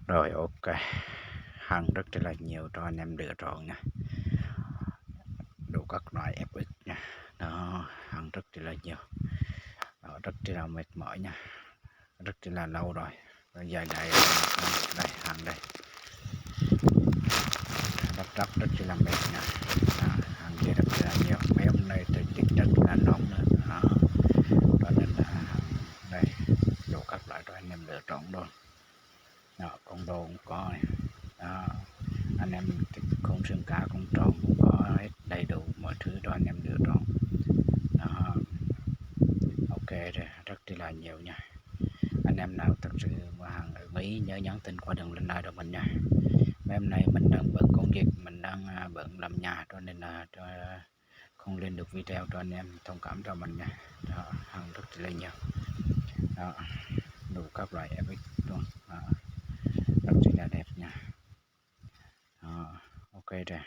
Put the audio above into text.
Rồi ok, hàng rất là nhiều cho anh em lựa chọn nha, đủ các loại FX nha. Đó, hàng rất là nhiều. Đó, rất là mệt mỏi nha, rất là lâu rồi. Dài đây, đây hàng đây, rất là mệt nha. Đó, hàng kia rất là nhiều. Mấy hôm nay thời tiết rất là nóng nữa. Đó, cho nên là đây đủ các loại cho anh em lựa chọn luôn. Đó, con đồ cũng có này. Đó, anh em thích con xương cá, con tròn cũng có hết, đầy đủ mọi thứ cho anh em lựa chọn. Đó, ok rồi, rất là nhiều nha. Anh em nào thật sự mà hàng ở Mỹ nhớ nhắn tin qua đường link cho mình nha. Mấy hôm nay mình đang bận công việc, mình đang bận làm nhà, cho nên là không lên được video cho anh em thông cảm cho mình nha. Đó, hàng rất là nhiều. Đó, đủ các loại FX luôn. Đó, rất là đẹp nha. Đó, ok rồi.